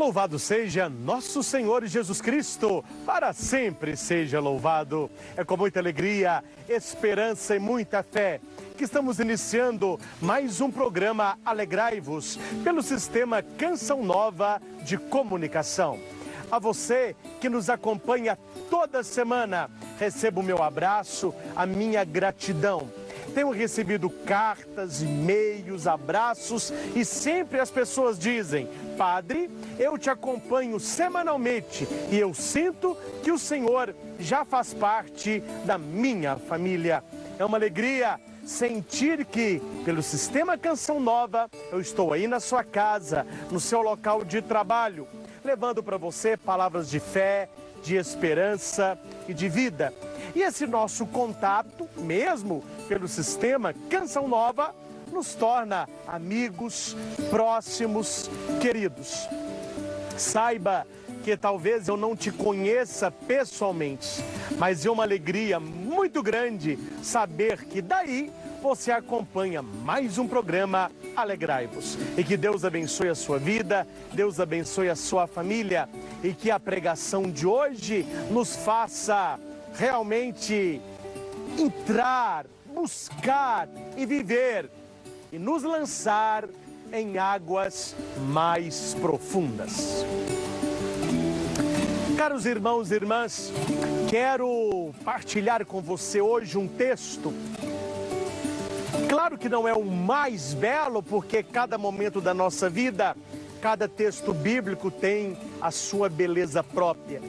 Louvado seja nosso Senhor Jesus Cristo, para sempre seja louvado. É com muita alegria, esperança e muita fé que estamos iniciando mais um programa Alegrai-vos pelo sistema Canção Nova de Comunicação. A você que nos acompanha toda semana, recebo o meu abraço, a minha gratidão. Tenho recebido cartas, e-mails, abraços e sempre as pessoas dizem: Padre, eu te acompanho semanalmente e eu sinto que o Senhor já faz parte da minha família. É uma alegria sentir que, pelo Sistema Canção Nova, eu estou aí na sua casa, no seu local de trabalho, levando para você palavras de fé, de esperança e de vida. E esse nosso contato, mesmo pelo Sistema Canção Nova, nos torna amigos, próximos, queridos. Saiba que talvez eu não te conheça pessoalmente, mas é uma alegria muito grande saber que daí você acompanha mais um programa Alegrai-vos. E que Deus abençoe a sua vida, Deus abençoe a sua família e que a pregação de hoje nos faça realmente entrar, buscar e viver e nos lançar em águas mais profundas. Caros irmãos e irmãs, quero partilhar com você hoje um texto. Claro que não é o mais belo, porque cada momento da nossa vida, cada texto bíblico tem a sua beleza própria.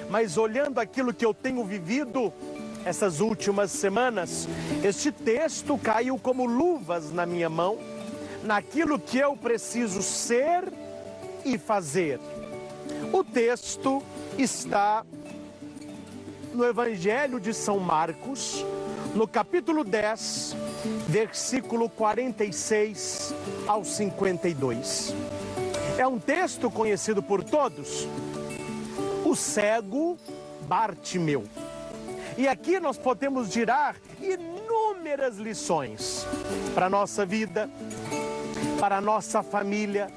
Mas olhando aquilo que eu tenho vivido essas últimas semanas, este texto caiu como luvas na minha mão, naquilo que eu preciso ser e fazer. O texto está no Evangelho de São Marcos, no capítulo 10, versículo 46 ao 52. É um texto conhecido por todos, o cego Bartimeu. E aqui nós podemos tirar inúmeras lições para a nossa vida, para a nossa família,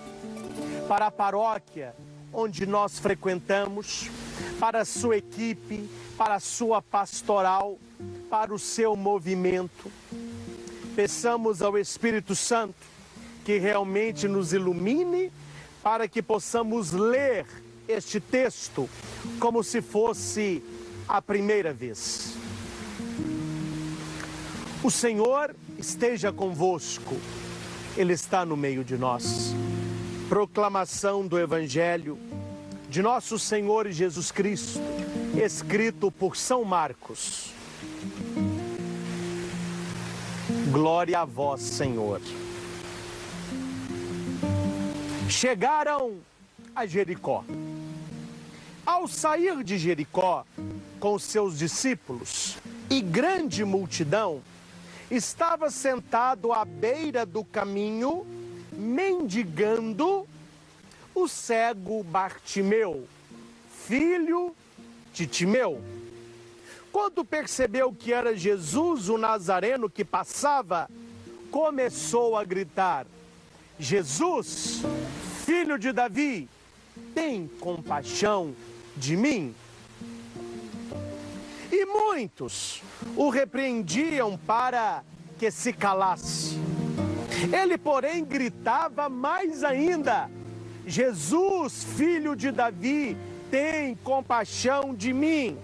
para a paróquia onde nós frequentamos, para a sua equipe, para a sua pastoral, para o seu movimento. Peçamos ao Espírito Santo que realmente nos ilumine para que possamos ler este texto como se fosse a primeira vez. O Senhor esteja convosco, Ele está no meio de nós. Proclamação do Evangelho de nosso Senhor Jesus Cristo, escrito por São Marcos. Glória a vós, Senhor. Chegaram a Jericó. Ao sair de Jericó com seus discípulos e grande multidão, estava sentado à beira do caminho, mendigando, o cego Bartimeu, filho de Timeu. Quando percebeu que era Jesus o Nazareno que passava, começou a gritar: Jesus, filho de Davi, tem compaixão de mim. E muitos o repreendiam para que se calasse. Ele, porém, gritava mais ainda: Jesus, filho de Davi, tem compaixão de mim.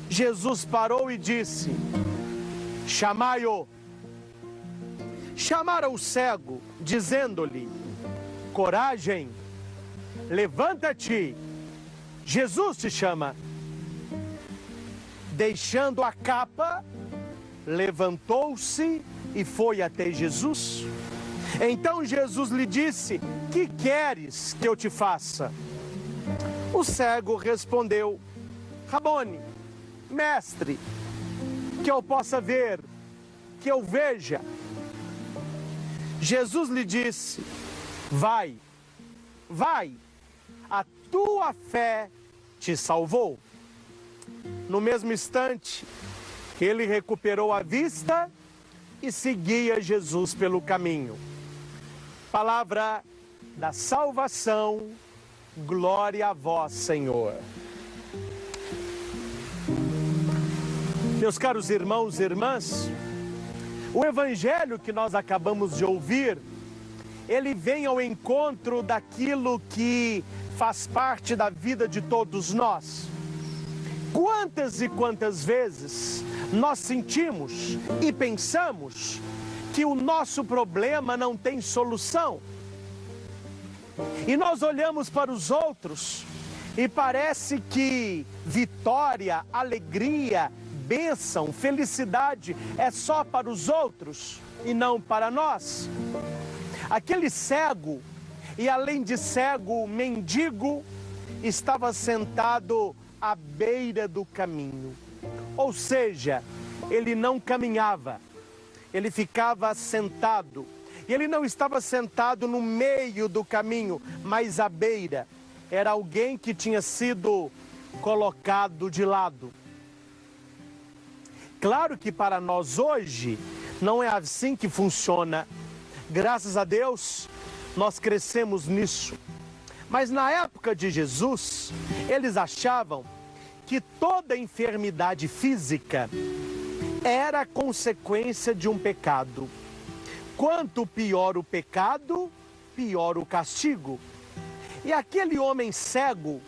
Jesus parou e disse: chamai-o. Chamaram o cego, dizendo-lhe: coragem, levanta-te, Jesus te chama. Deixando a capa, levantou-se e foi até Jesus. Então Jesus lhe disse: que queres que eu te faça? O cego respondeu: Rabone, mestre, que eu possa ver, que eu veja. Jesus lhe disse: vai, a tua fé te salvou. No mesmo instante, ele recuperou a vista e seguia Jesus pelo caminho. Palavra da salvação. Glória a vós, Senhor. Meus caros irmãos e irmãs, o evangelho que nós acabamos de ouvir, ele vem ao encontro daquilo que faz parte da vida de todos nós. Quantas e quantas vezes nós sentimos e pensamos que o nosso problema não tem solução? E nós olhamos para os outros e parece que vitória, alegria, bênção, felicidade é só para os outros e não para nós. Aquele cego, e além de cego, mendigo, estava sentado à beira do caminho. Ou seja, ele não caminhava, ele ficava sentado. E ele não estava sentado no meio do caminho, mas à beira. Era alguém que tinha sido colocado de lado. Claro que para nós hoje não é assim que funciona. Graças a Deus, nós crescemos nisso. Mas na época de Jesus, eles achavam que toda enfermidade física era consequência de um pecado. Quanto pior o pecado, pior o castigo. E aquele homem cego,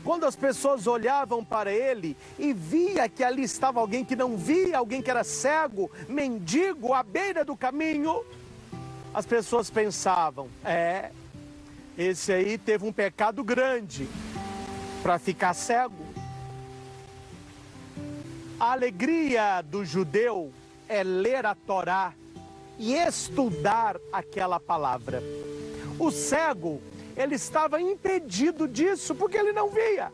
quando as pessoas olhavam para ele e via que ali estava alguém que não via, alguém que era cego, mendigo, à beira do caminho, as pessoas pensavam, esse aí teve um pecado grande para ficar cego. A alegria do judeu é ler a Torá e estudar aquela palavra. O cego, ele estava impedido disso porque ele não via.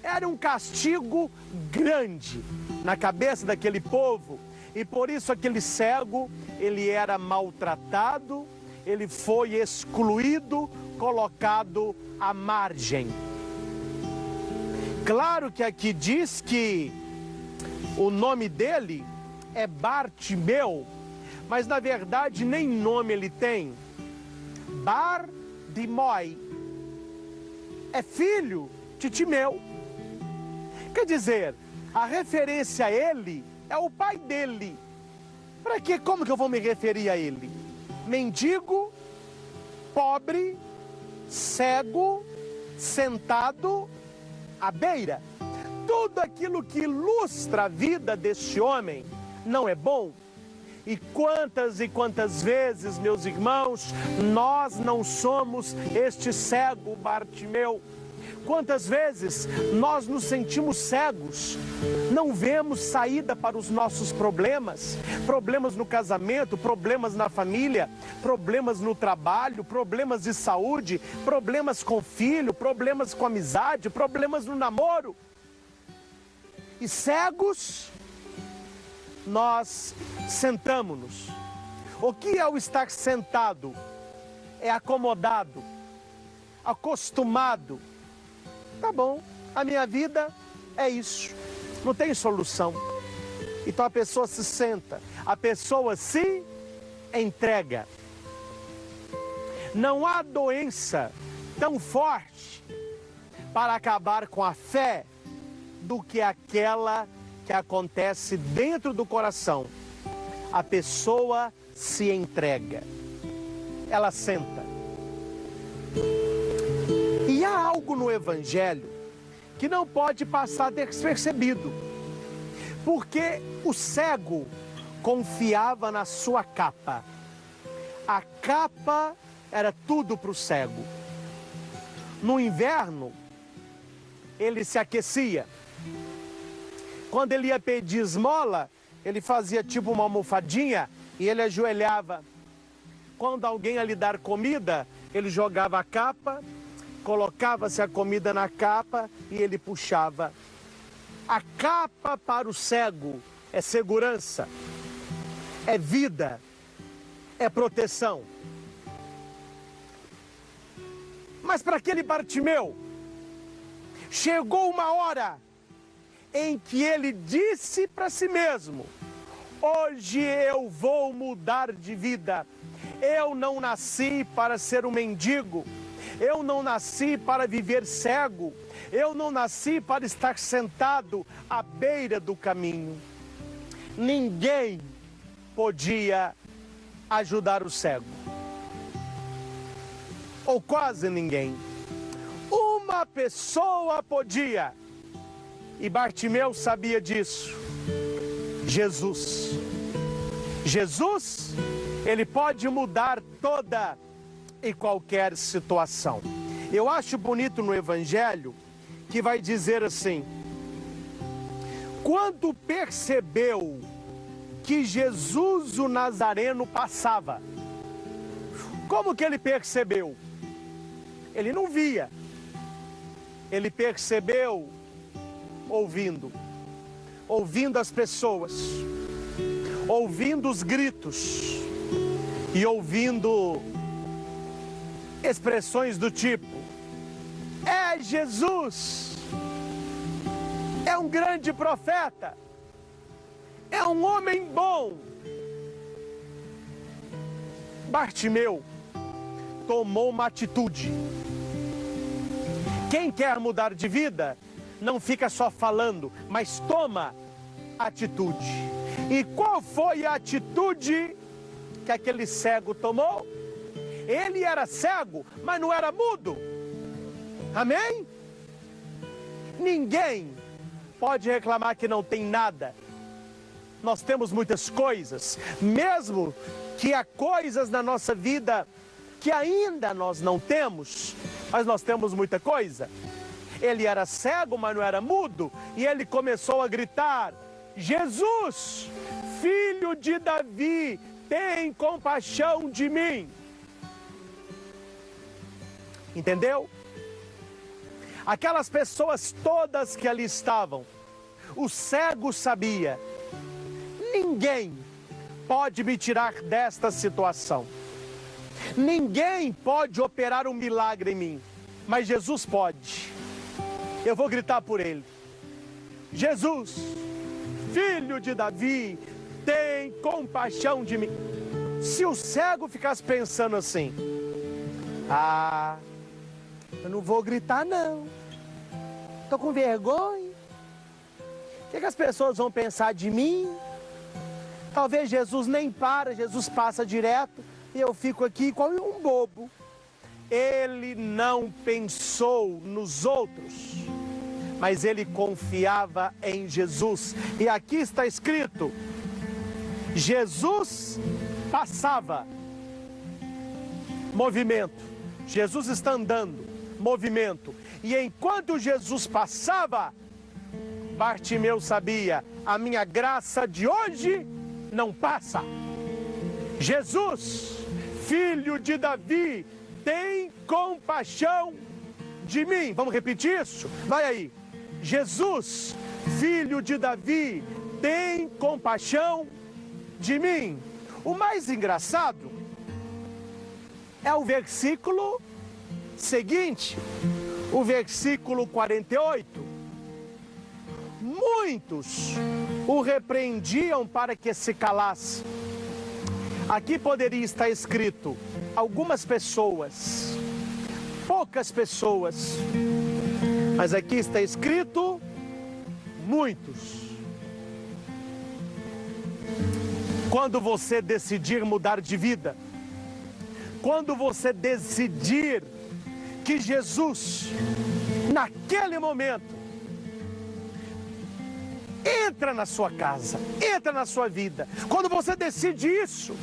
Era um castigo grande na cabeça daquele povo e por isso aquele cego, ele era maltratado, ele foi excluído, colocado à margem. Claro que aqui diz que o nome dele é Bartimeu, mas na verdade nem nome ele tem. Bar-dimoi é filho de Timeu. Quer dizer, a referência a ele é o pai dele. Para quê? Como que eu vou me referir a ele? Mendigo, pobre, cego, sentado à beira. Tudo aquilo que ilustra a vida deste homem não é bom. E quantas vezes, meus irmãos, nós não somos este cego Bartimeu? Quantas vezes nós nos sentimos cegos, não vemos saída para os nossos problemas, problemas no casamento, problemas na família, problemas no trabalho, problemas de saúde, problemas com filho, problemas com amizade, problemas no namoro. E cegos, nós sentamos-nos. O que é o estar sentado? É acomodado, acostumado. Tá bom, a minha vida é isso, não tem solução. Então a pessoa se senta, a pessoa se entrega. Não há doença tão forte para acabar com a fé do que aquela que acontece dentro do coração. A pessoa se entrega, ela senta. E há algo no Evangelho que não pode passar despercebido, porque o cego confiava na sua capa. A capa era tudo para o cego. No inverno, ele se aquecia. Quando ele ia pedir esmola, ele fazia tipo uma almofadinha e ele ajoelhava. Quando alguém ia lhe dar comida, ele jogava a capa, colocava-se a comida na capa e ele puxava. A capa para o cego é segurança, é vida, é proteção. Mas para aquele Bartimeu, chegou uma hora em que ele disse para si mesmo: hoje eu vou mudar de vida, Eu não nasci para ser um mendigo. Eu não nasci para viver cego. Eu não nasci para estar sentado à beira do caminho. Ninguém podia ajudar o cego. Ou quase ninguém. Uma pessoa podia. E Bartimeu sabia disso. Jesus. Jesus, ele pode mudar toda e qualquer situação. Eu acho bonito no Evangelho que vai dizer assim: quando percebeu que Jesus o Nazareno passava. Como que ele percebeu? Ele não via. Ele percebeu ouvindo as pessoas, ouvindo os gritos e ouvindo expressões do tipo: é Jesus, é um grande profeta, é um homem bom. Bartimeu tomou uma atitude. Quem quer mudar de vida não fica só falando, mas toma atitude. E qual foi a atitude que aquele cego tomou? Ele era cego, mas não era mudo. Amém? Ninguém pode reclamar que não tem nada. Nós temos muitas coisas, mesmo que há coisas na nossa vida que ainda nós não temos, mas nós temos muita coisa. Ele era cego, mas não era mudo, e ele começou a gritar: Jesus, filho de Davi, tem compaixão de mim. Entendeu? Aquelas pessoas todas que ali estavam, o cego sabia: ninguém pode me tirar desta situação. Ninguém pode operar um milagre em mim, mas Jesus pode. Eu vou gritar por ele: Jesus, filho de Davi, tem compaixão de mim. Se o cego ficasse pensando assim: ah, eu não vou gritar não, tô com vergonha, o que as pessoas vão pensar de mim? Talvez Jesus nem para, Jesus passa direto e eu fico aqui igual um bobo. Ele não pensou nos outros, mas ele confiava em Jesus. E aqui está escrito: Jesus passava. Movimento. Jesus está andando. Movimento. E enquanto Jesus passava, Bartimeu sabia: a minha graça de hoje não passa. Jesus, filho de Davi, tem compaixão de mim. Vamos repetir isso? Vai aí. Jesus, filho de Davi, tem compaixão de mim. O mais engraçado é o versículo seguinte, o versículo 48. Muitos o repreendiam para que se calasse. Aqui poderia estar escrito algumas pessoas, poucas pessoas, mas aqui está escrito muitos. Quando você decidir mudar de vida, quando você decidir que Jesus, naquele momento, entra na sua casa, entra na sua vida, quando você decide isso: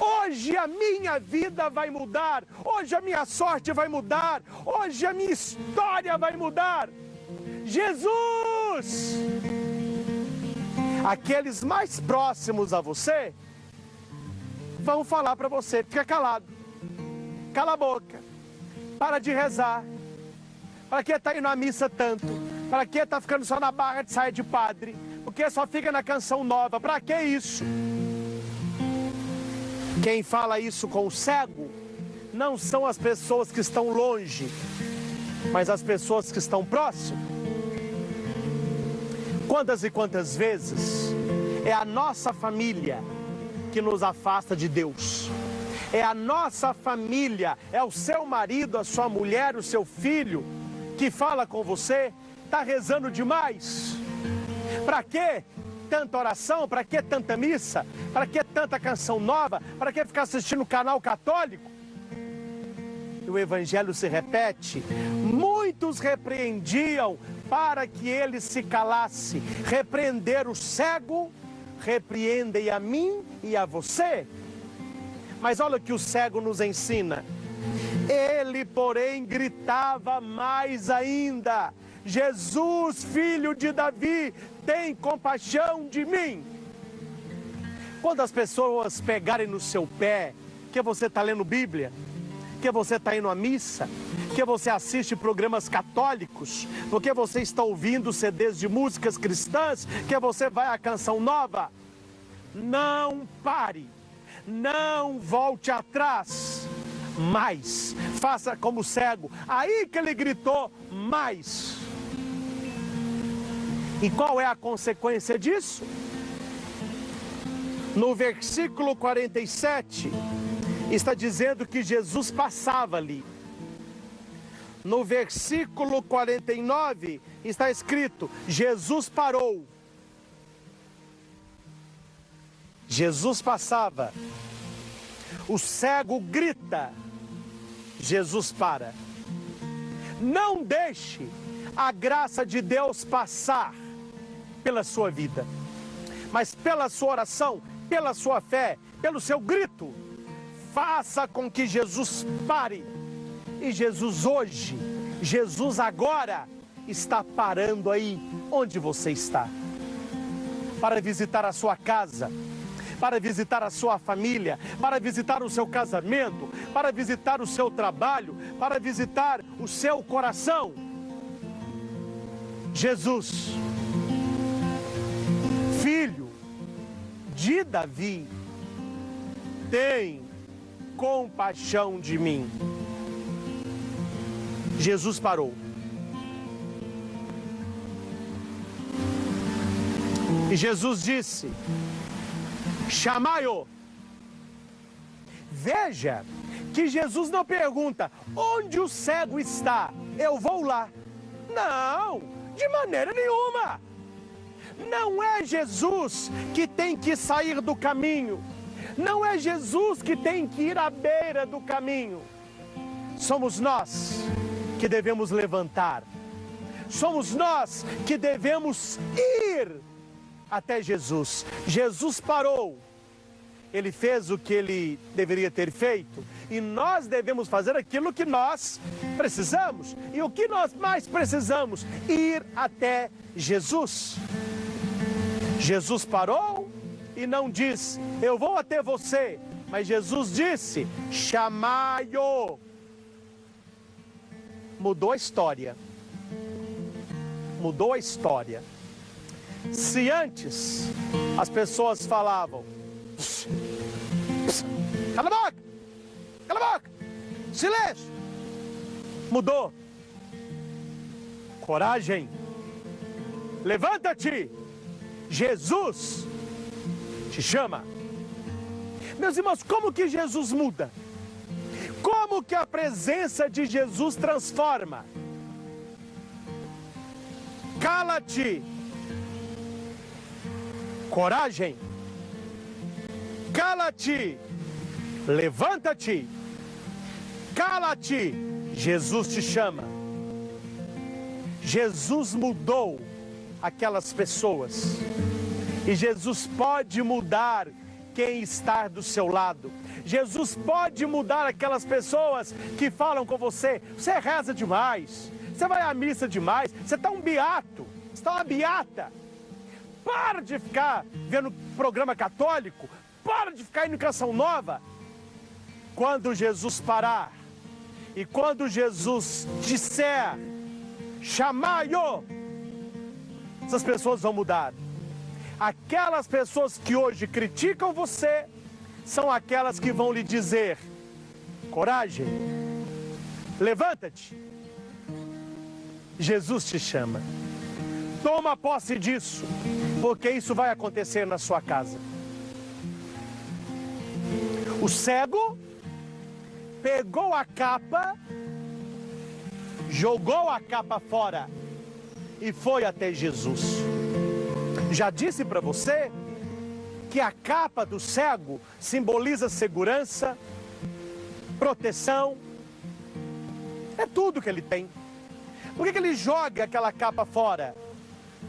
hoje a minha vida vai mudar, hoje a minha sorte vai mudar, hoje a minha história vai mudar. Jesus! Aqueles mais próximos a você vão falar para você: fica calado, cala a boca, para de rezar, para que está indo à missa tanto, para que está ficando só na barra de saia de padre, porque só fica na canção nova, para que isso? Quem fala isso com o cego não são as pessoas que estão longe, mas as pessoas que estão próximas. Quantas e quantas vezes é a nossa família que nos afasta de Deus? é a nossa família, é o seu marido, a sua mulher, o seu filho que fala com você, está rezando demais. Para quê tanta oração? Para que tanta missa? Para que tanta canção nova? Para que ficar assistindo o canal católico? E o evangelho se repete. Muitos repreendiam para que ele se calasse. Repreender o cego, repreendem a mim e a você. Mas olha o que o cego nos ensina. Ele, porém, gritava mais ainda: Jesus, filho de Davi, tem compaixão de mim. Quando as pessoas pegarem no seu pé, que você está lendo Bíblia, que você está indo à missa, que você assiste programas católicos, porque você está ouvindo CDs de músicas cristãs, que você vai à canção nova, não pare, não volte atrás, mais, faça como o cego. Aí que ele gritou mais. E qual é a consequência disso? No versículo 47, está dizendo que Jesus passava ali. No versículo 49, está escrito: Jesus parou. Jesus passava. O cego grita. Jesus para. Não deixe a graça de Deus passar pela sua vida, mas pela sua oração, pela sua fé, pelo seu grito, faça com que Jesus pare. E Jesus hoje, Jesus agora, está parando aí onde você está, para visitar a sua casa, para visitar a sua família, para visitar o seu casamento, para visitar o seu trabalho, para visitar o seu coração. Jesus, filho de Davi, tem compaixão de mim. Jesus parou. E Jesus disse: chamai-o. Veja que Jesus não pergunta: onde o cego está? Eu vou lá. Não, de maneira nenhuma. Não é Jesus que tem que sair do caminho. Não é Jesus que tem que ir à beira do caminho. Somos nós que devemos levantar. Somos nós que devemos ir até Jesus. Jesus parou. Ele fez o que ele deveria ter feito. E nós devemos fazer aquilo que nós precisamos. E o que nós mais precisamos? Ir até Jesus. Jesus parou e não disse: eu vou até você. Mas Jesus disse: chamai-o. Mudou a história. Mudou a história. Se antes as pessoas falavam: cala a boca, cala a boca, silêncio. Mudou. Coragem. Levanta-te. Jesus te chama. Meus irmãos, como que Jesus muda? Como que a presença de Jesus transforma? Cala-te. Coragem. Cala-te. Levanta-te. Cala-te. Jesus te chama. Jesus mudou aquelas pessoas. E Jesus pode mudar quem está do seu lado. Jesus pode mudar aquelas pessoas que falam com você: você reza demais, você vai à missa demais, você está um beato, você está uma beata. Para de ficar vendo programa católico, para de ficar indo em canção nova. Quando Jesus parar e quando Jesus disser: chamai-o, essas pessoas vão mudar. Aquelas pessoas que hoje criticam você são aquelas que vão lhe dizer: coragem, levanta-te. Jesus te chama. Toma posse disso, porque isso vai acontecer na sua casa. O cego pegou a capa, jogou a capa fora e foi até Jesus. Já disse para você que a capa do cego simboliza segurança, proteção, é tudo que ele tem. Por que ele joga aquela capa fora?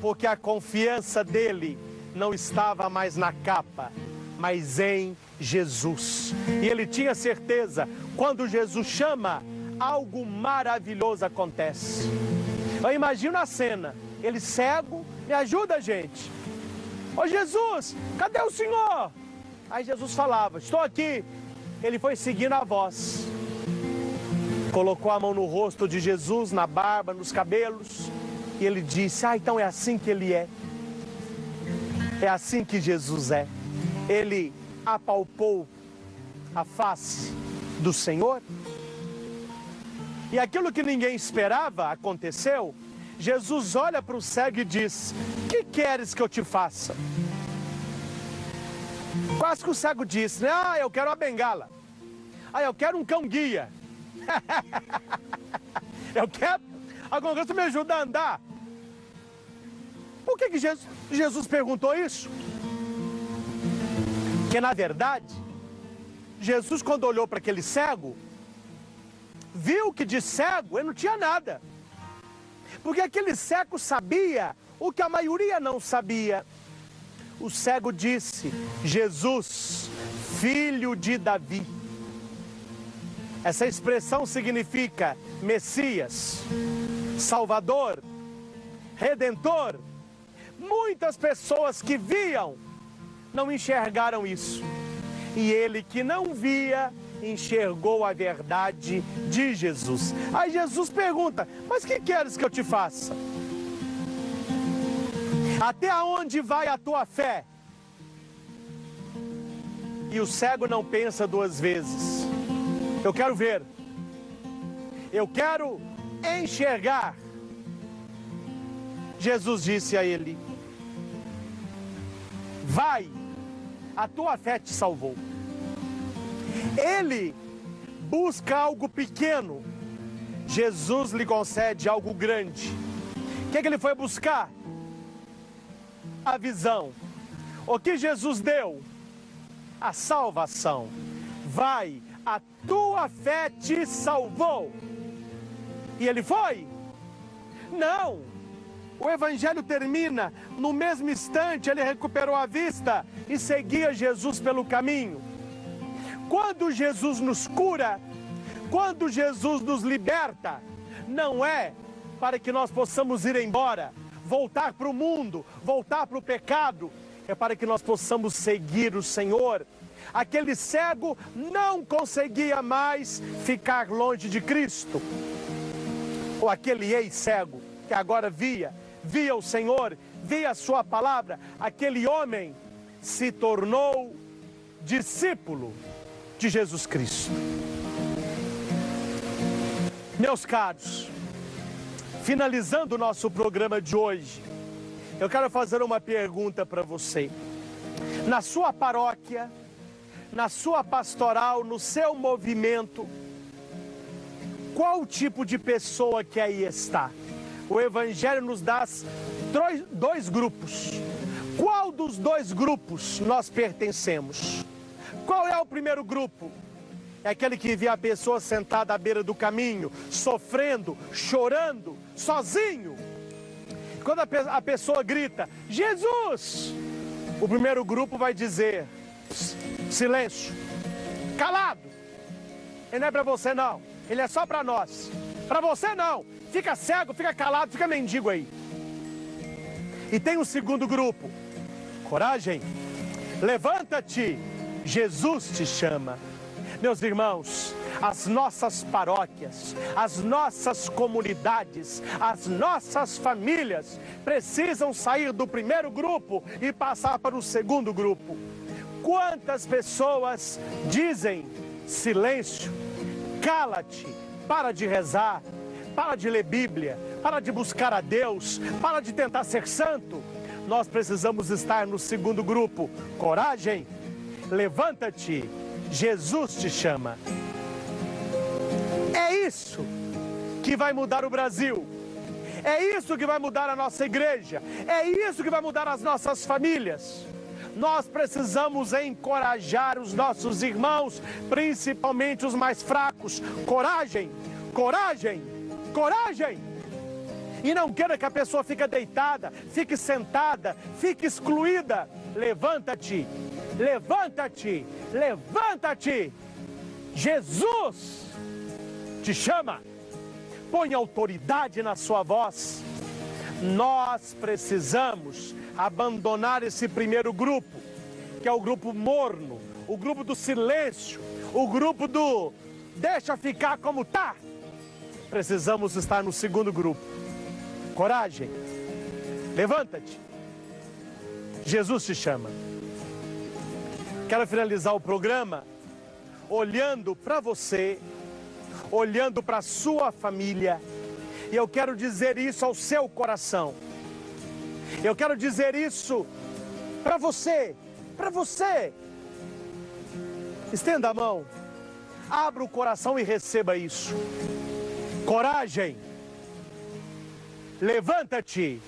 Porque a confiança dele não estava mais na capa, mas em Jesus. E ele tinha certeza, quando Jesus chama, algo maravilhoso acontece. Eu imagino a cena, ele cego, me ajuda, gente. Ô Jesus, cadê o Senhor? Aí Jesus falava, estou aqui. Ele foi seguindo a voz. Colocou a mão no rosto de Jesus, na barba, nos cabelos. E ele disse, então é assim que ele é. É assim que Jesus é. Ele apalpou a face do Senhor. E aquilo que ninguém esperava aconteceu. Jesus olha para o cego e diz, que queres que eu te faça? Quase que o cego disse, né? Eu quero uma bengala. Eu quero um cão-guia. Eu quero alguma coisa que me ajuda a andar. Por que Jesus perguntou isso? Porque na verdade, Jesus, quando olhou para aquele cego, viu que de cego ele não tinha nada. Porque aquele cego sabia o que a maioria não sabia. O cego disse, Jesus, filho de Davi. Essa expressão significa Messias, Salvador, Redentor. Muitas pessoas que viam não enxergaram isso. E ele que não via, enxergou a verdade de Jesus. Aí Jesus pergunta, mas o que queres que eu te faça? Até onde vai a tua fé? E o cego não pensa duas vezes. Eu quero ver. Eu quero enxergar. Jesus disse a ele, vai, a tua fé te salvou. Ele busca algo pequeno, Jesus lhe concede algo grande. O que ele foi buscar? A visão. O que Jesus deu? A salvação. Vai, a tua fé te salvou. E ele foi? Não. O evangelho termina, no mesmo instante ele recuperou a vista e seguia Jesus pelo caminho. Quando Jesus nos cura, quando Jesus nos liberta, não é para que nós possamos ir embora, voltar para o mundo, voltar para o pecado, é para que nós possamos seguir o Senhor. Aquele cego não conseguia mais ficar longe de Cristo. Ou aquele ex-cego que agora via o Senhor, via a sua palavra, aquele homem se tornou discípulo de Jesus Cristo. Meus caros, finalizando o nosso programa de hoje, eu quero fazer uma pergunta para você. Na sua paróquia, na sua pastoral, no seu movimento, qual tipo de pessoa que aí está? O Evangelho nos dá dois grupos. Qual dos dois grupos nós pertencemos? Qual é o primeiro grupo? É aquele que vê a pessoa sentada à beira do caminho, sofrendo, chorando, sozinho. Quando a pessoa grita, Jesus! O primeiro grupo vai dizer, silêncio, calado. Ele não é para você não, ele é só para nós. Para você não, fica cego, fica calado, fica mendigo aí. E tem um segundo grupo, coragem, levanta-te, Jesus te chama. Meus irmãos, as nossas paróquias, as nossas comunidades, as nossas famílias precisam sair do primeiro grupo e passar para o segundo grupo. Quantas pessoas dizem silêncio, cala-te, para de rezar, para de ler Bíblia, para de buscar a Deus, para de tentar ser santo. Nós precisamos estar no segundo grupo. Coragem, levanta-te, Jesus te chama. isso que vai mudar o Brasil. É isso que vai mudar a nossa igreja. É isso que vai mudar as nossas famílias. Nós precisamos encorajar os nossos irmãos, principalmente os mais fracos. Coragem, coragem, coragem. E não queira que a pessoa fique deitada, fique sentada, fique excluída. Levanta-te, levanta-te, levanta-te. Jesus te chama. Põe autoridade na sua voz. Nós precisamos abandonar esse primeiro grupo, que é o grupo morno, o grupo do silêncio, o grupo do deixa ficar como tá. Precisamos estar no segundo grupo. Coragem, levanta-te. Jesus te chama. Quero finalizar o programa olhando para você, olhando para a sua família, e eu quero dizer isso ao seu coração. Eu quero dizer isso para você, para você. Estenda a mão, abra o coração e receba isso. Coragem, levanta-te.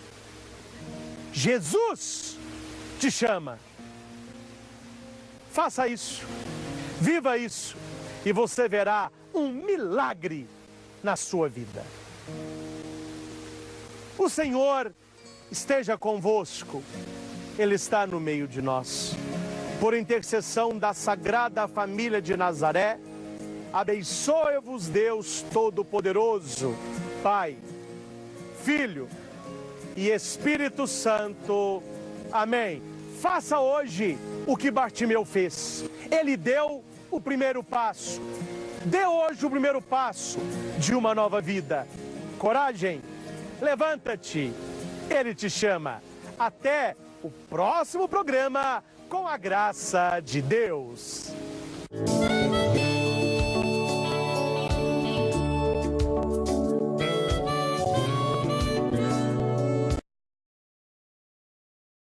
Jesus te chama. Faça isso, viva isso, e você verá um milagre na sua vida. O Senhor esteja convosco, Ele está no meio de nós. Por intercessão da Sagrada Família de Nazaré, abençoe-vos Deus Todo-Poderoso, Pai, Filho e Espírito Santo. Amém. Faça hoje o que Bartimeu fez. Ele deu o primeiro passo. Dê hoje o primeiro passo de uma nova vida. Coragem, levanta-te. Ele te chama. Até o próximo programa, com a graça de Deus.